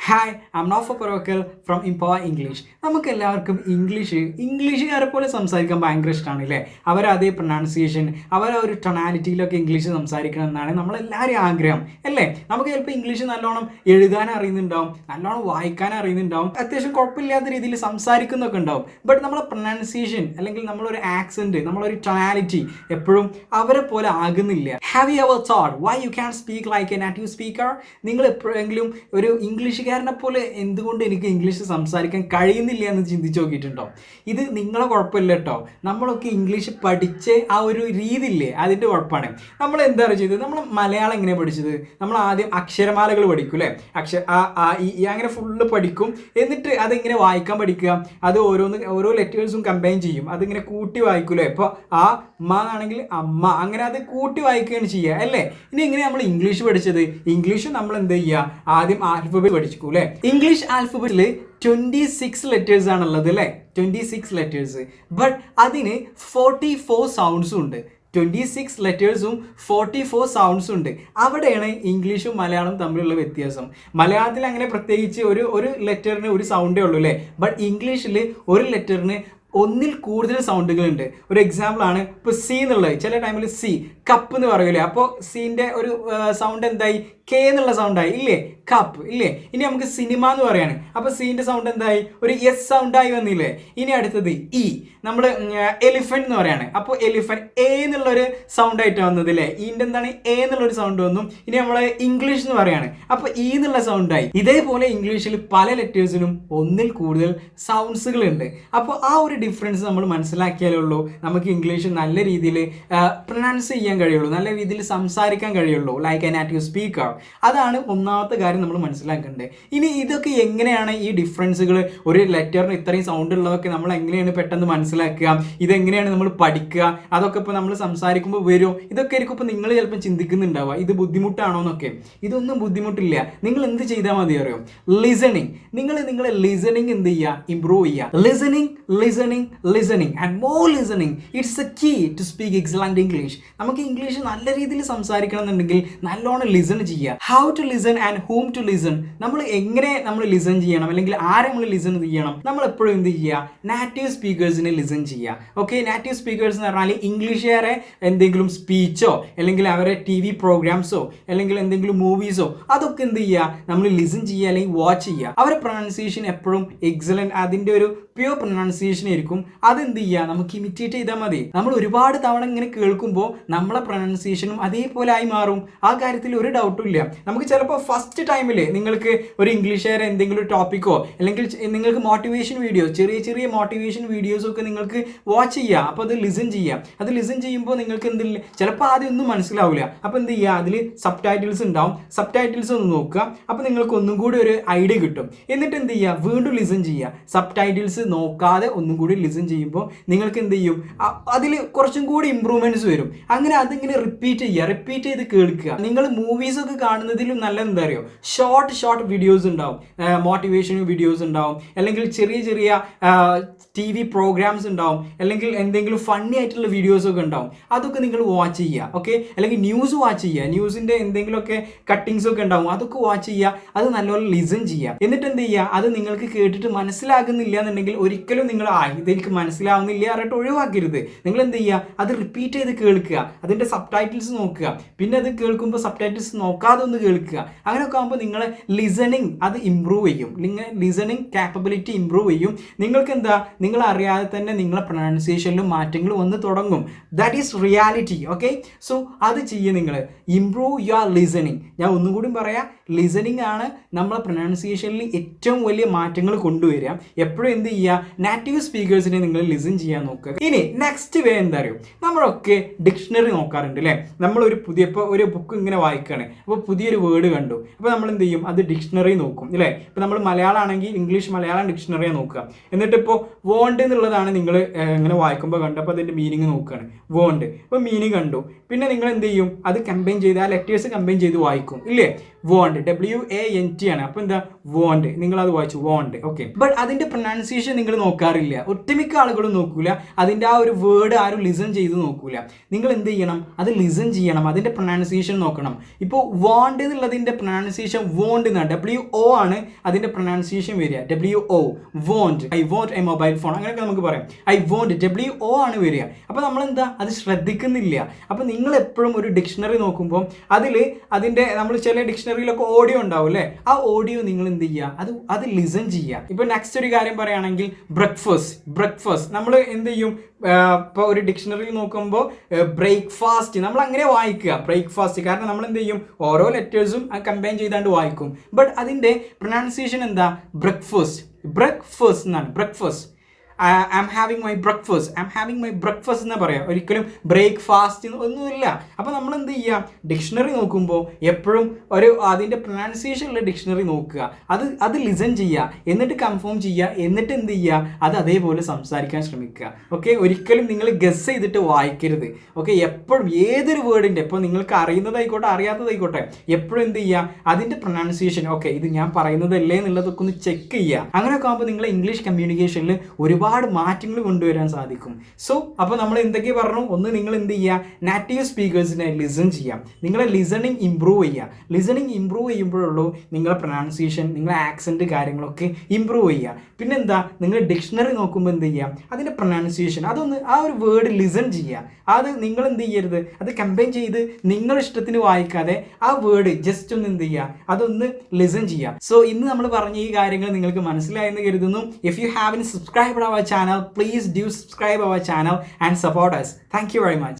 Hi I am Nofa Porokkal from empower English. നമുക്ക് എല്ലാവർക്കും ഇംഗ്ലീഷുകാരെ പോലെ സംസാരിക്കാൻ ഭയങ്കര ഇഷ്ടമാണ് അല്ലേ? അവരതേ പ്രൊനൗൺസിയേഷൻ, ഒരു ടൊണാലിറ്റിയിലൊക്കെ ഇംഗ്ലീഷ് സംസാരിക്കണം എന്നാണ് നമ്മളെല്ലാവരും ആഗ്രഹം അല്ലേ? നമുക്ക് ചിലപ്പോൾ ഇംഗ്ലീഷ് നല്ലോണം എഴുതാൻ അറിയുന്നുണ്ടാവും, നല്ലോണം വായിക്കാൻ അറിയുന്നുണ്ടാവും, അത്യാവശ്യം കുഴപ്പമില്ലാത്ത രീതിയിൽ സംസാരിക്കുന്നൊക്കെ ഉണ്ടാവും. ബട്ട് നമ്മളെ പ്രൊനൗൺസിയേഷൻ അല്ലെങ്കിൽ നമ്മളൊരു ആക്സെൻറ്റ്, നമ്മളൊരു ടൊണാലിറ്റി എപ്പോഴും അവരെ പോലെ ആകുന്നില്ല. Have you ever thought why you can speak like A native speaker? നിങ്ങൾ എപ്പോഴെങ്കിലും ഒരു ഇംഗ്ലീഷുകാരനെ പോലെ എന്തുകൊണ്ട് എനിക്ക് ഇംഗ്ലീഷ് സംസാരിക്കാൻ കഴിയുന്നില്ല എന്ന് ചിന്തിച്ച് നോക്കിയിട്ടുണ്ടോ? ഇത് നിങ്ങളെ കുഴപ്പമില്ല കേട്ടോ. നമ്മളൊക്കെ ഇംഗ്ലീഷ് പഠിച്ച് ആ ഒരു രീതി ഇല്ലേ, അതിൻ്റെ കുഴപ്പമാണ്. നമ്മൾ എന്താണ് ചെയ്തത്? നമ്മൾ മലയാളം എങ്ങനെയാണ് പഠിച്ചത്? നമ്മൾ ആദ്യം അക്ഷരമാലകൾ പഠിക്കും അല്ലേ? അങ്ങനെ ഫുള്ള് പഠിക്കും. എന്നിട്ട് അതെങ്ങനെ വായിക്കാൻ പഠിക്കുക? അത് ഓരോ ലെറ്റേഴ്സും കമ്പൈൻ ചെയ്യും, അതിങ്ങനെ കൂട്ടി വായിക്കൂലേ? ഇപ്പോൾ ആ അമ്മ ആണെങ്കിൽ അമ്മ, അങ്ങനെ അത് കൂട്ടി വായിക്കുകയാണ് ചെയ്യുക അല്ലേ? ഇനി എങ്ങനെ നമ്മൾ ഇംഗ്ലീഷ് പഠിച്ചത്? ഇംഗ്ലീഷ് നമ്മൾ എന്ത് ചെയ്യുക? ആദ്യം ആൽഫബറ്റ് പഠിച്ചു അല്ലേ? ഇംഗ്ലീഷ് ആൽഫബറ്റിൽ 26 ലെറ്റേഴ്സ് ആണുള്ളത് അല്ലേ? 26 ലെറ്റേഴ്സ്. ബട്ട് അതിന് 44 സൗണ്ട്സും ഉണ്ട്. 26 ലെറ്റേഴ്സും 44 സൗണ്ട്സും ഉണ്ട്. അവിടെയാണ് ഇംഗ്ലീഷും മലയാളവും തമ്മിലുള്ള വ്യത്യാസം. മലയാളത്തിൽ അങ്ങനെ പ്രത്യേകിച്ച് ഒരു ലെറ്ററിന് ഒരു സൗണ്ടേ ഉള്ളൂ അല്ലേ? ബട്ട് ഇംഗ്ലീഷിൽ ഒരു ലെറ്ററിന് ഒന്നിൽ കൂടുതൽ സൗണ്ടുകളുണ്ട്. ഒരു എക്സാമ്പിളാണ് ഇപ്പോൾ സി എന്നുള്ളത്. ചില ടൈമിൽ സി കപ്പ് എന്ന് പറയൂലേ, അപ്പോൾ സീൻ്റെ ഒരു സൗണ്ട് എന്തായി? കെ എന്നുള്ള സൗണ്ടായി ഇല്ലേ? കപ്പ് ഇല്ലേ? ഇനി നമുക്ക് സിനിമ എന്ന് പറയാണ്, അപ്പോൾ സീൻ്റെ സൗണ്ട് എന്തായി? ഒരു എസ് സൗണ്ടായി വന്നില്ലേ? ഇനി അടുത്തത് ഇ. നമ്മൾ എലിഫൻറ്റ് എന്ന് പറയാണ്, അപ്പോൾ എലിഫൻറ്റ് എ എന്നുള്ളൊരു സൗണ്ടായിട്ടാണ് വന്നത് അല്ലേ? ഈൻ്റെ എന്താണ്? എ എന്നുള്ളൊരു സൗണ്ട് വന്നു. ഇനി നമ്മൾ ഇംഗ്ലീഷ് എന്ന് പറയാണ്, അപ്പോൾ ഇ എന്നുള്ള സൗണ്ടായി. ഇതേപോലെ ഇംഗ്ലീഷിൽ പല ലെറ്റേഴ്സിനും ഒന്നിൽ കൂടുതൽ സൗണ്ട്സുകളുണ്ട്. അപ്പോൾ ആ ഒരു ഡിഫറൻസ് നമ്മൾ മനസ്സിലാക്കിയാലേ ഉള്ളൂ നമുക്ക് ഇംഗ്ലീഷ് നല്ല രീതിയിൽ പ്രൊനൗൺസ് ചെയ്യാൻ കഴിയുള്ളൂ, നല്ല രീതിയിൽ സംസാരിക്കാൻ കഴിയുള്ളൂ, ലൈക്ക് എ നാറ്റീവ് സ്പീക്കർ. അതാണ് ഒന്നാമത്തെ കാര്യം നമ്മൾ മനസ്സിലാക്കേണ്ടത്. ഇനി ഇതൊക്കെ എങ്ങനെയാണ് ഈ ഡിഫറൻസുകൾ, ഒരു ലെറ്ററിന് ഇത്രയും സൗണ്ട് ഉള്ളതൊക്കെ നമ്മൾ എങ്ങനെയാണ് പെട്ടെന്ന് മനസ്സിലാക്കുക, ഇതെങ്ങനെയാണ് നമ്മൾ പഠിക്കുക, അതൊക്കെ ഇപ്പോൾ നമ്മൾ സംസാരിക്കുമ്പോൾ വരുമോ? ഇതൊക്കെ ആയിരിക്കും ഇപ്പോൾ നിങ്ങൾ ചിലപ്പോൾ ചിന്തിക്കുന്നുണ്ടാവുക, ഇത് ബുദ്ധിമുട്ടാണോ എന്നൊക്കെ. ഇതൊന്നും ബുദ്ധിമുട്ടില്ല. നിങ്ങൾ എന്ത് ചെയ്താൽ മതി അറിയോ? ലിസണിങ്. നിങ്ങളെ ലിസണിങ് എന്ത് ചെയ്യുക? ഇംപ്രൂവ് ചെയ്യുക. Listening and more listening. It's a key to speak excellent English. നമുക്ക് ഇംഗ്ലീഷ് നല്ല രീതിയിൽ സംസാരിക്കണം എന്നുണ്ടെങ്കിൽ നല്ലോണം ലിസൺ ചെയ്യുക. How to listen and whom to listen. നമ്മൾ ലിസൺ ചെയ്യണം, അല്ലെങ്കിൽ ആരെ നമ്മൾ ലിസൺ ചെയ്യണം? നമ്മൾ എപ്പോഴും എന്ത് ചെയ്യുക? നാറ്റീവ് സ്പീക്കേഴ്സിനെ ലിസൺ ചെയ്യുക. ഓക്കെ, നാറ്റീവ് സ്പീക്കേഴ്സ് എന്ന് പറഞ്ഞാൽ ഇംഗ്ലീഷുകാരെ എന്തെങ്കിലും സ്പീച്ചോ അല്ലെങ്കിൽ അവരെ TV പ്രോഗ്രാംസോ അല്ലെങ്കിൽ എന്തെങ്കിലും മൂവീസോ അതൊക്കെ എന്ത് ചെയ്യുക? നമ്മൾ ലിസൺ ചെയ്യുക അല്ലെങ്കിൽ വാച്ച് ചെയ്യുക. അവരുടെ പ്രൊനൗൺസിയേഷൻ എപ്പോഴും എക്സലന്റ്, അതിൻ്റെ ഒരു പ്യൂർ പ്രൊനൗൺസിയേഷൻ ആയിരിക്കും. അതെന്ത് ചെയ്യുക? നമുക്ക് ഇമിറ്റേറ്റ് ചെയ്താൽ മതി. നമ്മൾ ഒരുപാട് തവണ ഇങ്ങനെ കേൾക്കുമ്പോൾ നമ്മളെ പ്രൊനൗൺസിയേഷനും അതേപോലെ ആയി മാറും. ആ കാര്യത്തിൽ ഒരു ഡൗട്ടും ഇല്ല. നമുക്ക് ചിലപ്പോൾ ഫസ്റ്റ് ടൈമിൽ നിങ്ങൾക്ക് ഒരു ഇംഗ്ലീഷുകാരെ എന്തെങ്കിലും ഒരു ടോപ്പിക്കോ അല്ലെങ്കിൽ നിങ്ങൾക്ക് മോട്ടിവേഷൻ വീഡിയോ, ചെറിയ മോട്ടിവേഷൻ വീഡിയോസൊക്കെ നിങ്ങൾക്ക് വാച്ച് ചെയ്യുക. അപ്പോൾ അത് ലിസൺ ചെയ്യുക. അത് ലിസൺ ചെയ്യുമ്പോൾ നിങ്ങൾക്ക് എന്തില്ല, ചിലപ്പോൾ ആദ്യം ഒന്നും മനസ്സിലാവില്ല. അപ്പോൾ എന്ത് ചെയ്യുക? അതിൽ സബ് ടൈറ്റിൽസ് ഉണ്ടാവും. സബ് ടൈറ്റിൽസ് ഒന്ന് നോക്കുക. അപ്പോൾ നിങ്ങൾക്ക് ഒന്നും കൂടി ഒരു ഐഡിയ കിട്ടും. എന്നിട്ട് എന്ത് ചെയ്യുക? വീണ്ടും ലിസൺ ചെയ്യുക. സബ് ടൈറ്റിൽസ് നോക്കാതെ ഒന്നും കൂടി ലിസൺ ചെയ്യുമ്പോൾ നിങ്ങൾക്ക് എന്ത് ചെയ്യും? അതിൽ കുറച്ചും കൂടി ഇമ്പ്രൂവ്മെന്റ്സ് വരും. അങ്ങനെ അതിങ്ങനെ റിപ്പീറ്റ് ചെയ്ത് കേൾക്കുക. നിങ്ങൾ മൂവീസൊക്കെ കാണുന്നതിലും നല്ല എന്താ അറിയോ? ഷോർട്ട് വീഡിയോസ് ഉണ്ടാവും, മോട്ടിവേഷൻ വീഡിയോസ് ഉണ്ടാവും, അല്ലെങ്കിൽ ചെറിയ TV പ്രോഗ്രാംസ് ഉണ്ടാവും, അല്ലെങ്കിൽ എന്തെങ്കിലും ഫണ്ണി ആയിട്ടുള്ള വീഡിയോസൊക്കെ ഉണ്ടാവും. അതൊക്കെ നിങ്ങൾ വാച്ച് ചെയ്യുക. ഓക്കെ, അല്ലെങ്കിൽ ന്യൂസ് വാച്ച് ചെയ്യുക. ന്യൂസിൻ്റെ എന്തെങ്കിലുമൊക്കെ കട്ടിങ്സ് ഒക്കെ ഉണ്ടാവും, അതൊക്കെ വാച്ച് ചെയ്യുക. അത് നല്ലപോലെ ലിസൺ ചെയ്യുക. എന്നിട്ട് എന്ത് ചെയ്യുക? അത് നിങ്ങൾക്ക് കേട്ടിട്ട് മനസ്സിലാകുന്നില്ല എന്നുണ്ടെങ്കിൽ ഒരിക്കലും നിങ്ങൾ ഇതെനിക്ക് മനസ്സിലാവുന്നില്ല പറഞ്ഞിട്ട് ഒഴിവാക്കരുത്. നിങ്ങൾ എന്ത് ചെയ്യുക? അത് റിപ്പീറ്റ് ചെയ്ത് കേൾക്കുക. അതിൻ്റെ സബ് ടൈറ്റിൽസ് നോക്കുക. പിന്നെ അത് കേൾക്കുമ്പോൾ സബ് ടൈറ്റിൽസ് നോക്കാതെ ഒന്ന് കേൾക്കുക. അങ്ങനെയൊക്കെ ആകുമ്പോൾ നിങ്ങളെ ലിസണിങ് അത് ഇമ്പ്രൂവ് ചെയ്യും. ലിസണിങ് കാപ്പബിലിറ്റി ഇമ്പ്രൂവ് ചെയ്യും. നിങ്ങൾക്ക് എന്താ, നിങ്ങൾ അറിയാതെ തന്നെ നിങ്ങളെ പ്രൊനൗൺസിയേഷനിലും മാറ്റങ്ങൾ വന്ന് തുടങ്ങും. That is reality. Okay, so അത് ചെയ്യുക. നിങ്ങൾ ഇംപ്രൂവ് യുവർ ലിസണിങ്. ഞാൻ ഒന്നും കൂടി പറയാം, ലിസണിങ് ആണ് നമ്മളെ പ്രൊനൗൺസിയേഷനിൽ ഏറ്റവും വലിയ മാറ്റങ്ങൾ കൊണ്ടുവരിക. എപ്പോഴും എന്ത് ചെയ്യുക? നാറ്റീവ് സ്പീക്കേഴ്സിനെ നിങ്ങൾ ലിസൺ ചെയ്യാൻ നോക്കുക. ഇനി നെക്സ്റ്റ് വേ എന്താ അറിയോ? നമ്മളൊക്കെ ഡിക്ഷണറി നോക്കാറുണ്ട് അല്ലേ? നമ്മളൊരു ഒരു ബുക്ക് ഇങ്ങനെ വായിക്കുകയാണ്, അപ്പോൾ പുതിയൊരു വേർഡ് കണ്ടു, അപ്പോൾ നമ്മൾ എന്ത് ചെയ്യും? അത് ഡിക്ഷണറി നോക്കും അല്ലേ? ഇപ്പോൾ നമ്മൾ മലയാളം ആണെങ്കിൽ ഇംഗ്ലീഷ് മലയാളം ഡിക്ഷണറിയെ നോക്കുക. എന്നിട്ട് ഇപ്പോൾ വോണ്ട് എന്നുള്ളതാണ് നിങ്ങൾ ഇങ്ങനെ വായിക്കുമ്പോൾ കണ്ടു, അപ്പോൾ അതിൻ്റെ മീനിങ് നോക്കുകയാണ്. വോണ്ട്, ഇപ്പോൾ മീനിങ് കണ്ടു. പിന്നെ നിങ്ങൾ എന്ത് ചെയ്യും? അത് കമ്പൈൻ ചെയ്ത് ആ ലെറ്റേഴ്സ് കമ്പൈൻ ചെയ്ത് വായിക്കും ഇല്ലേ? വോണ്ട്, WANT ആണ്. അപ്പോൾ എന്താ വോണ്ട്, നിങ്ങളത് വായിച്ചു വോണ്ട്. ഓക്കെ, ബട്ട് അതിൻ്റെ പ്രൊനൗൺസിയേഷൻ നിങ്ങൾ നോക്കാറില്ല. ഒട്ടുമിക്ക ആളുകളും നോക്കൂല, അതിൻ്റെ ആ ഒരു വേർഡ് ആരും ലിസൺ ചെയ്ത് നോക്കൂല. നിങ്ങൾ എന്ത് ചെയ്യണം, അത് ലിസൺ ചെയ്യണം, അതിൻ്റെ പ്രൊനൗൺസിയേഷൻ നോക്കണം. ഇപ്പോൾ വോണ്ട് എന്നുള്ളതിൻ്റെ പ്രൊനൗൺസിയേഷൻ വോണ്ട് എന്നാണ്, WO ആണ് അതിൻ്റെ പ്രൊനൗൺസിയേഷൻ വരിക, WO want. I want a mobile phone, അങ്ങനെയൊക്കെ നമുക്ക് പറയാം. ഐ വോണ്ട് WO ആണ് വരിക. അപ്പോൾ നമ്മളെന്താ അത് ശ്രദ്ധിക്കുന്നില്ല. അപ്പോൾ നിങ്ങൾ എപ്പോഴും ഒരു ഡിക്ഷണറി നോക്കുമ്പോൾ അതിൻ്റെ നമ്മൾ ചില ഡിക്ഷണറിയിലൊക്കെ ഓഡിയോ ഉണ്ടാവും അല്ലേ, ആ ഓഡിയോ നിങ്ങൾ എന്ത് ചെയ്യുക, അത് ലിസൺ ചെയ്യുക. ഇപ്പോൾ നെക്സ്റ്റ് ഒരു കാര്യം പറയുകയാണെങ്കിൽ ബ്രേക്ക്ഫാസ്റ്റ് നമ്മൾ എന്ത് ചെയ്യും, ഇപ്പോൾ ഒരു ഡിക്ഷണറിയിൽ നോക്കുമ്പോൾ ബ്രേക്ക്ഫാസ്റ്റ് നമ്മൾ അങ്ങനെ വായിക്കുക ബ്രേക്ക്ഫാസ്റ്റ്, കാരണം നമ്മൾ എന്ത് ചെയ്യും, ഓരോ ലെറ്റേഴ്സും കമ്പൈൻ ചെയ്താണ്ട് വായിക്കും. ബട്ട് അതിൻ്റെ പ്രൊനൗൺസിയേഷൻ എന്താ, ബ്രേക്ക്ഫാസ്റ്റ് എന്നാണ്. Breakfast, I am having my breakfast എന്ന് പറയാം, ഒരിക്കലും ബ്രേക്ക്ഫാസ്റ്റ് ഒന്നുമില്ല. അപ്പോൾ നമ്മൾ എന്ത് ചെയ്യുക, ഡിക്ഷണറി നോക്കുമ്പോൾ എപ്പോഴും അതിൻ്റെ പ്രൊനൗൺസിയേഷനുള്ള ഡിക്ഷണറി നോക്കുക, അത് ലിസൺ ചെയ്യുക, എന്നിട്ട് കൺഫേം ചെയ്യുക, എന്നിട്ട് എന്ത് ചെയ്യുക, അത് അതേപോലെ സംസാരിക്കാൻ ശ്രമിക്കുക. ഓക്കെ, ഒരിക്കലും നിങ്ങൾ ഗസ് ചെയ്തിട്ട് വായിക്കരുത്. ഓക്കെ, എപ്പോഴും ഏതൊരു വേർഡിൻ്റെ, ഇപ്പോൾ നിങ്ങൾക്ക് അറിയുന്നതായിക്കോട്ടെ അറിയാത്തതായിക്കോട്ടെ, എപ്പോഴും എന്ത് ചെയ്യുക, അതിൻ്റെ പ്രൊനൗൺസിയേഷൻ ഓക്കെ ഇത് ഞാൻ പറയുന്നതല്ലേ എന്നുള്ളതൊക്കെ ഒന്ന് ചെക്ക് ചെയ്യുക. അങ്ങനെയൊക്കെ ആകുമ്പോൾ നിങ്ങളെ ഇംഗ്ലീഷ് കമ്മ്യൂണിക്കേഷനിൽ ഒരുപാട് മാറ്റങ്ങൾ കൊണ്ടുവരാൻ സാധിക്കും. സോ അപ്പോൾ നമ്മൾ എന്തൊക്കെ പറഞ്ഞു, ഒന്ന് നിങ്ങൾ എന്ത് ചെയ്യുക, നാറ്റീവ് സ്പീക്കേഴ്സിനെ ലിസൺ ചെയ്യാം, നിങ്ങളെ ലിസണിങ് ഇമ്പ്രൂവ് ചെയ്യുക. ലിസണിങ് ഇമ്പ്രൂവ് ചെയ്യുമ്പോഴുള്ളൂ നിങ്ങളെ പ്രൊനൗൺസിയേഷൻ, നിങ്ങളെ ആക്സെൻറ്റ് കാര്യങ്ങളൊക്കെ ഇമ്പ്രൂവ് ചെയ്യുക. പിന്നെന്താ, നിങ്ങൾ ഡിക്ഷണറി നോക്കുമ്പോൾ എന്ത് ചെയ്യുക, അതിൻ്റെ പ്രൊനൗൺസിയേഷൻ അതൊന്ന് ആ ഒരു വേർഡ് ലിസൺ ചെയ്യുക. അത് നിങ്ങൾ എന്ത് ചെയ്യരുത്, അത് കമ്പൈൻ ചെയ്ത് നിങ്ങളുടെ ഇഷ്ടത്തിന് വായിക്കാതെ ആ വേർഡ് ജസ്റ്റ് ഒന്ന് എന്ത് ചെയ്യുക, അതൊന്ന് ലിസൺ ചെയ്യുക. സോ ഇന്ന് നമ്മൾ പറഞ്ഞ ഈ കാര്യങ്ങൾ നിങ്ങൾക്ക് മനസ്സിലായെന്ന് കരുതുന്നു. If you haven subscribed our channel, please do subscribe our channel and support us. Thank you very much.